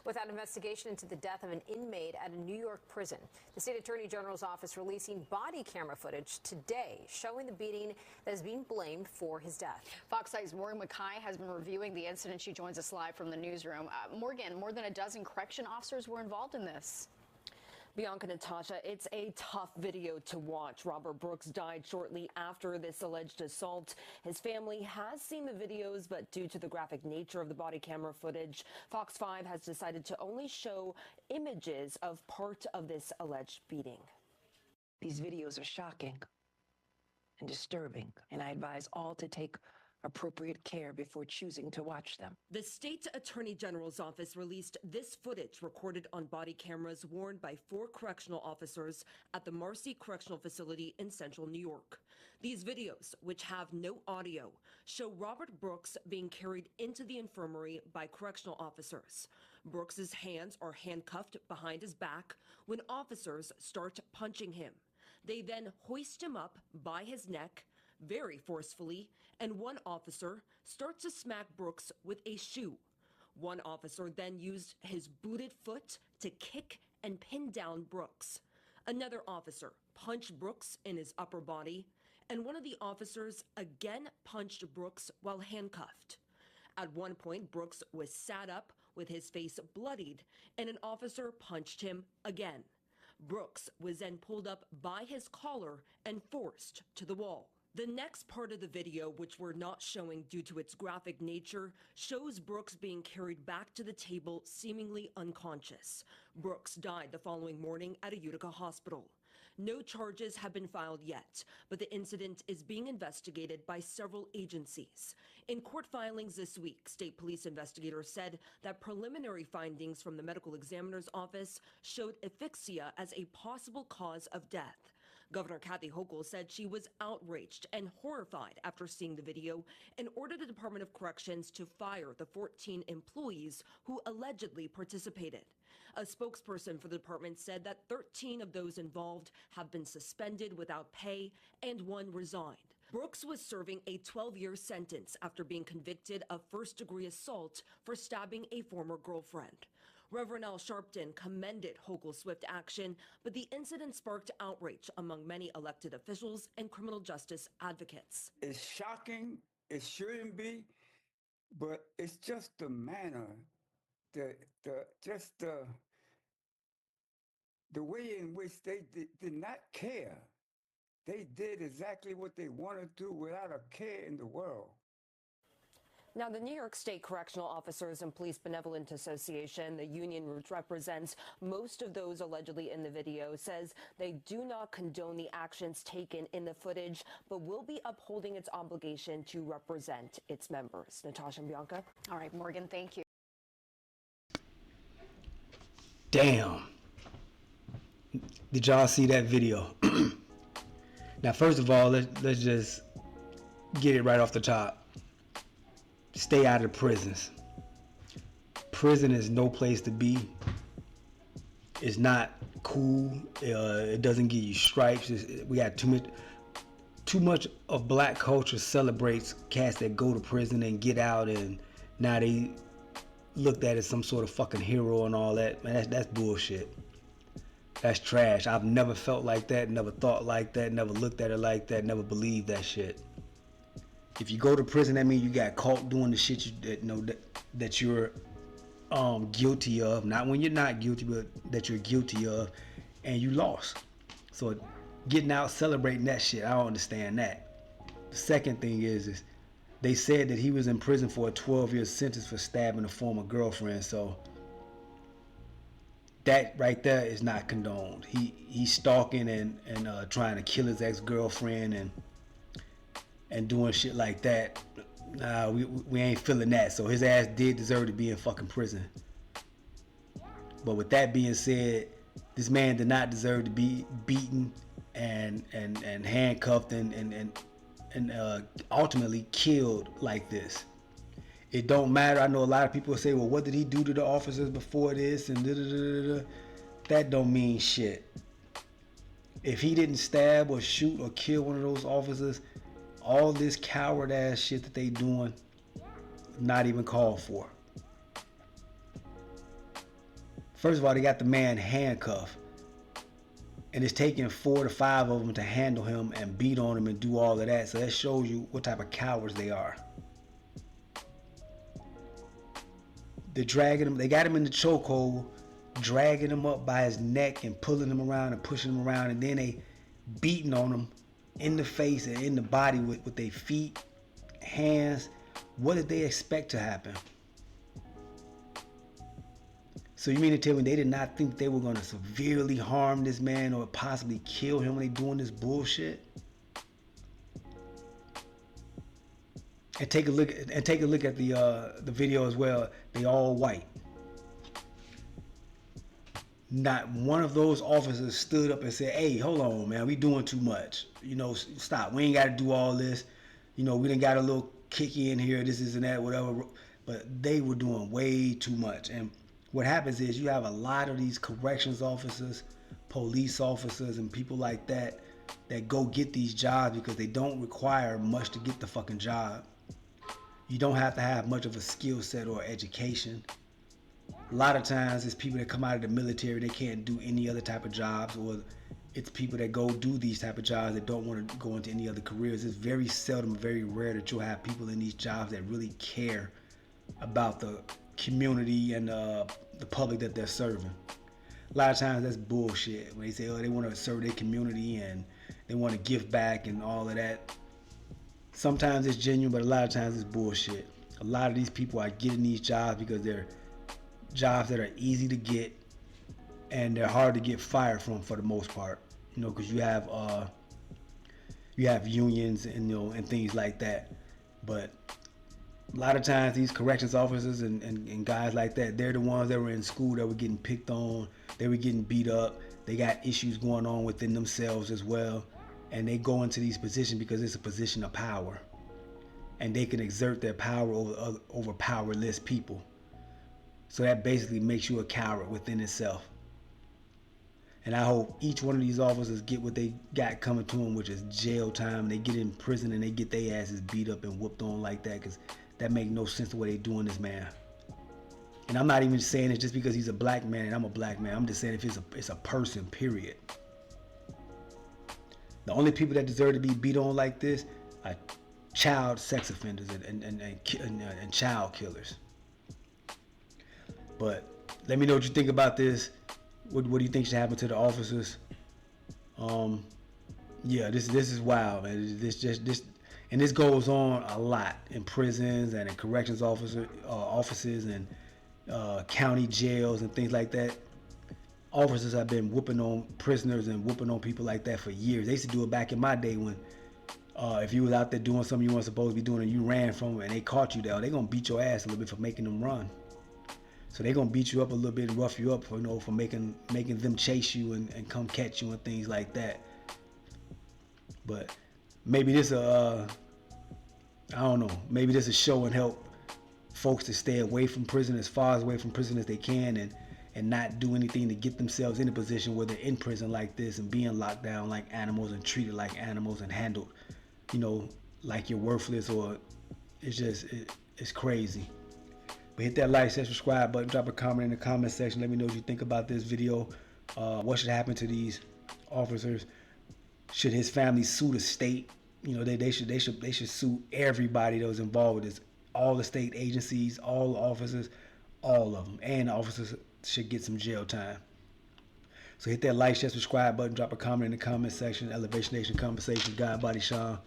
with that investigation into the death of an inmate at a New York prison. The state attorney general's office releasing body camera footage today showing the beating that is being blamed for his death. Fox 8's Morgan McKay has been reviewing the incident. She joins us live from the newsroom. Morgan, more than a dozen correction officers were involved in this. Bianca, Natasha, it's a tough video to watch. Robert Brooks died shortly after this alleged assault. His family has seen the videos, but due to the graphic nature of the body camera footage, Fox 5 has decided to only show images of part of this alleged beating. These videos are shocking and disturbing, and I advise all to take appropriate care before choosing to watch them. The state attorney general's office released this footage recorded on body cameras worn by 4 correctional officers at the Marcy Correctional Facility in central New York. These videos, which have no audio, show Robert Brooks being carried into the infirmary by correctional officers. Brooks's hands are handcuffed behind his back when officers start punching him. They then hoist him up by his neck very forcefully, and one officer starts to smack Brooks with a shoe. One officer then used his booted foot to kick and pin down Brooks. Another officer punched Brooks in his upper body, and one of the officers again punched Brooks while handcuffed. At one point, Brooks was sat up with his face bloodied, and an officer punched him again. Brooks was then pulled up by his collar and forced to the wall. The next part of the video, which we're not showing due to its graphic nature, shows Brooks being carried back to the table seemingly unconscious. Brooks died the following morning at a Utica hospital. No charges have been filed yet, but the incident is being investigated by several agencies. In court filings this week, state police investigators said that preliminary findings from the medical examiner's office showed asphyxia as a possible cause of death. Governor Kathy Hochul said she was outraged and horrified after seeing the video and ordered the Department of Corrections to fire the 14 employees who allegedly participated. A spokesperson for the department said that 13 of those involved have been suspended without pay and 1 resigned. Brooks was serving a 12-year sentence after being convicted of first-degree assault for stabbing a former girlfriend. Reverend Al Sharpton commended Hochul's swift action, but the incident sparked outrage among many elected officials and criminal justice advocates. It's shocking, it shouldn't be, but it's just the manner, the way in which they did not care. They did exactly what they wanted to without a care in the world. Now, the New York State Correctional Officers and Police Benevolent Association, the union which represents most of those allegedly in the video, says they do not condone the actions taken in the footage, but will be upholding its obligation to represent its members. Natasha and Bianca. All right, Morgan, thank you. Damn. Did y'all see that video? Now, first of all, let's just get it right off the top. Stay out of prisons. Prison is no place to be. It's not cool. It doesn't give you stripes. We got too much of black culture celebrates cats that go to prison and get out, and now they looked at as some sort of fucking hero and all that. Man, that's bullshit. That's trash. I've never felt like that, never thought like that, never looked at it like that, never believed that shit. If you go to prison, that means you got caught doing the shit that you're guilty of. Not when you're not guilty, but that you're guilty of, and you lost. So getting out, celebrating that shit, I don't understand that. The second thing is they said that he was in prison for a 12-year sentence for stabbing a former girlfriend. So that right there is not condoned. He's stalking and trying to kill his ex-girlfriend and doing shit like that. Nah, we ain't feeling that. So his ass did deserve to be in fucking prison. But with that being said, this man did not deserve to be beaten and handcuffed and ultimately killed like this. It don't matter. I know a lot of people say, well, what did he do to the officers before this? And da-da-da-da-da. That don't mean shit. If he didn't stab or shoot or kill one of those officers, all this coward ass shit that they doing, not even called for. First of all, they got the man handcuffed. And it's taking 4 to 5 of them to handle him and beat on him and do all of that. So that shows you what type of cowards they are. They're dragging him. They got him in the chokehold, dragging him up by his neck and pulling him around and pushing him around. And then they beating on him in the face and in the body with their feet, hands. What did they expect to happen? So you mean to tell me they did not think they were going to severely harm this man or possibly kill him when they doing this bullshit? And take a look at the video as well. They all white. Not one of those officers stood up and said, "Hey, hold on, man, we doing too much. You know, stop. We ain't got to do all this. You know, we done got a little kicky in here. This is and that, whatever." But they were doing way too much. And what happens is you have a lot of these corrections officers, police officers, and people like that go get these jobs because they don't require much to get the fucking job. You don't have to have much of a skill set or education. A lot of times it's people that come out of the military, they can't do any other type of jobs, or it's people that go do these type of jobs that don't want to go into any other careers. It's very seldom, very rare that you'll have people in these jobs that really care about the community and the public that they're serving. A lot of times that's bullshit. When they say, oh, they want to serve their community and they want to give back and all of that. Sometimes it's genuine, but a lot of times it's bullshit. A lot of these people are getting these jobs because they're jobs that are easy to get and they're hard to get fired from for the most part. You know, because you have unions and, you know, and things like that. But a lot of times these corrections officers and guys like that, they're the ones that were in school that were getting picked on, they were getting beat up, they got issues going on within themselves as well, and they go into these positions because it's a position of power, and they can exert their power over powerless people. So that basically makes you a coward within itself. And I hope each one of these officers get what they got coming to them, which is jail time. They get in prison and they get their asses beat up and whooped on like that, because that makes no sense the way they doing this man. And I'm not even saying it just because he's a black man and I'm a black man. I'm just saying if it's a person, period. The only people that deserve to be beat on like this are child sex offenders and child killers. But let me know what you think about this. What do you think should happen to the officers? Yeah, this is wild, man. This goes on a lot in prisons and in corrections offices and county jails and things like that. Officers have been whooping on prisoners and whooping on people like that for years. They used to do it back in my day when if you was out there doing something you weren't supposed to be doing and you ran from them and they caught you there, they're gonna beat your ass a little bit for making them run. So they're gonna beat you up a little bit and rough you up for, you know, for making them chase you and come catch you and things like that. But maybe this I don't know, maybe this is show and help folks to stay away from prison, as far away from prison as they can, and not do anything to get themselves in a position where they're in prison like this and being locked down like animals and treated like animals and handled, you know, like you're worthless, or it's crazy. But hit that like, subscribe button, drop a comment in the comment section. Let me know what you think about this video. What should happen to these officers? Should his family sue the state? You know, they should sue everybody that was involved with this. All the state agencies, all the officers, all of them. And the officers should get some jail time. So hit that like, share, subscribe button, drop a comment in the comment section. Elevation Nation Conversations, God Body Sean.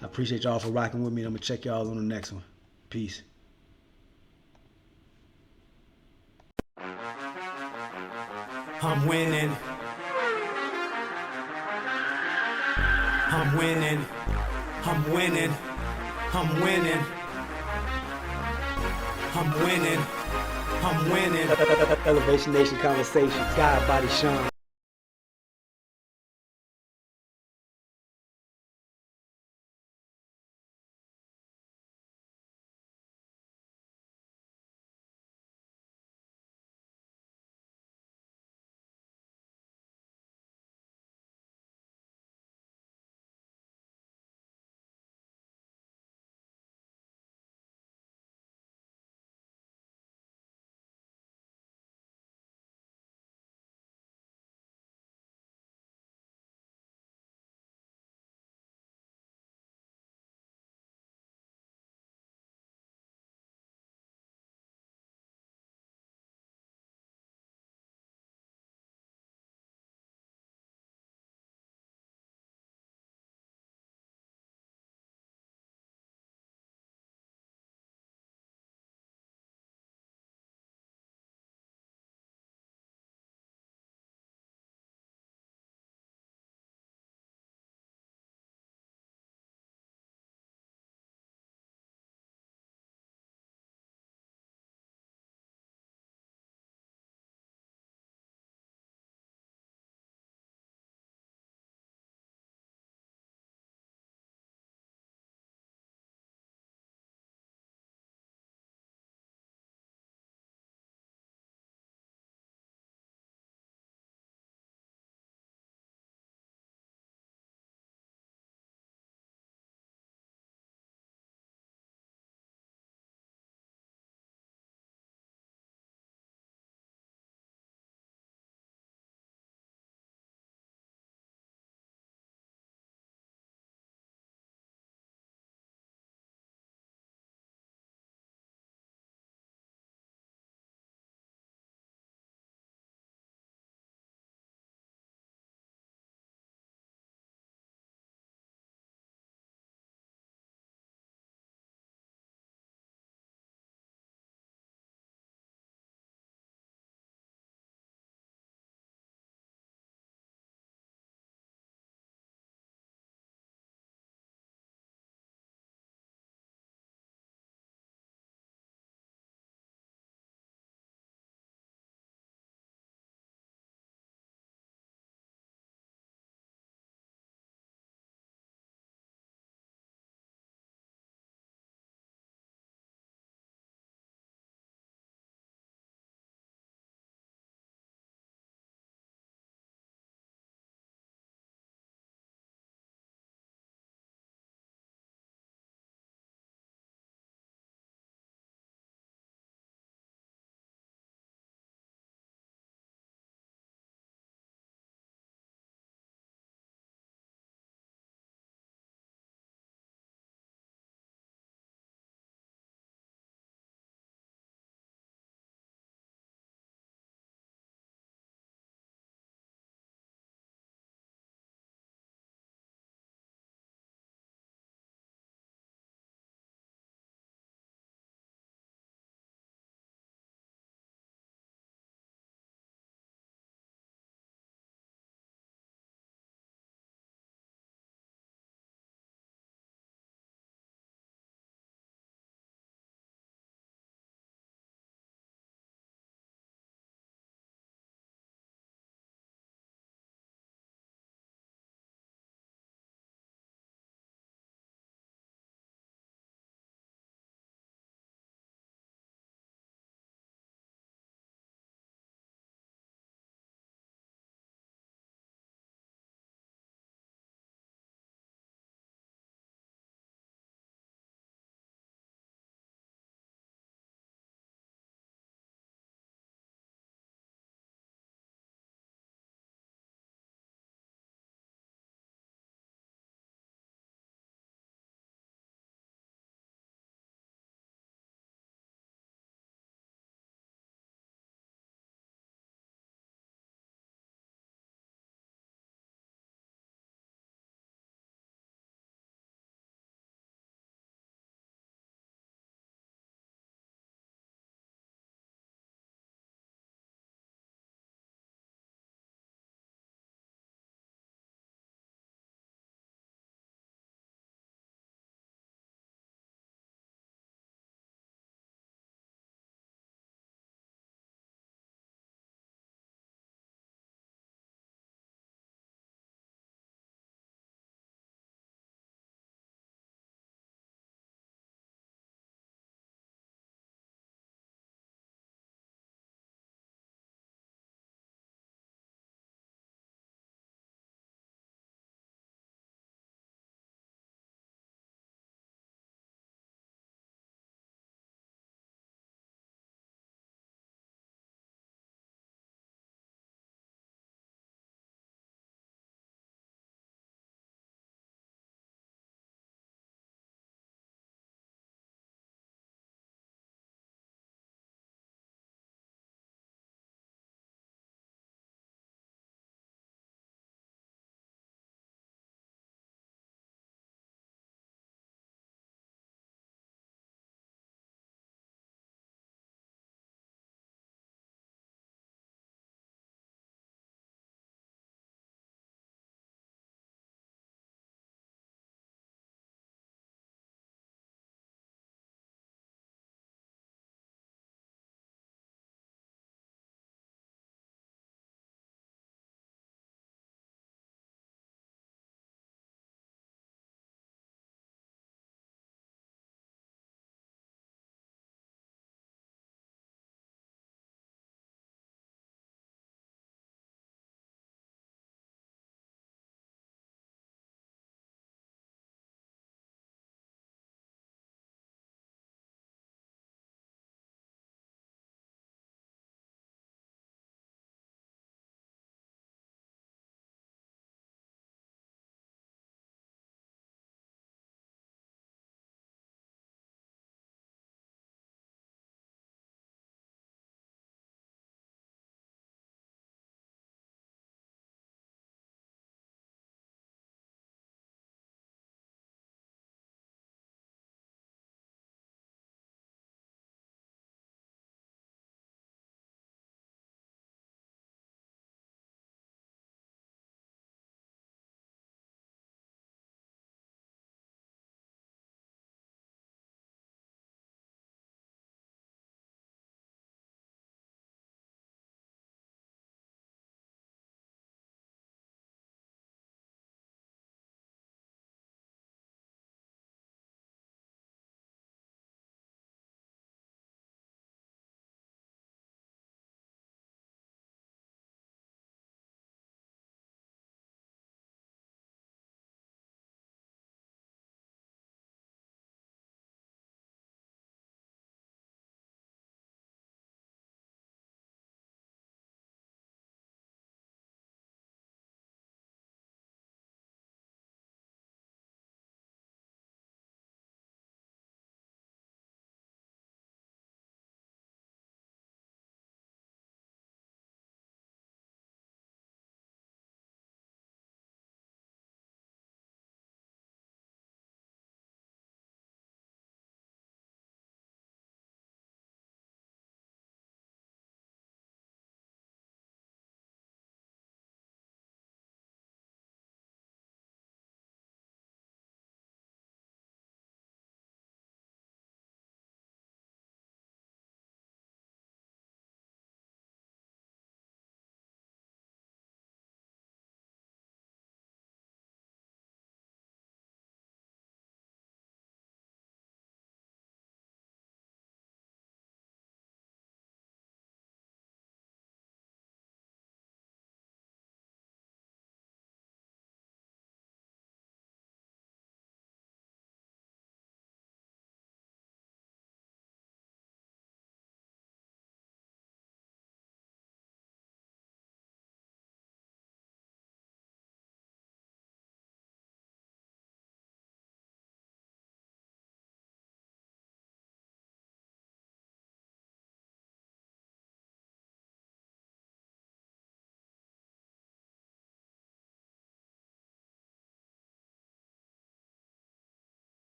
I appreciate y'all for rocking with me. I'm going to check y'all on the next one. Peace. I'm winning. I'm winning. I'm winning. I'm winning. I'm winning. I'm winning. Elevation Nation Conversations, God Body Sean.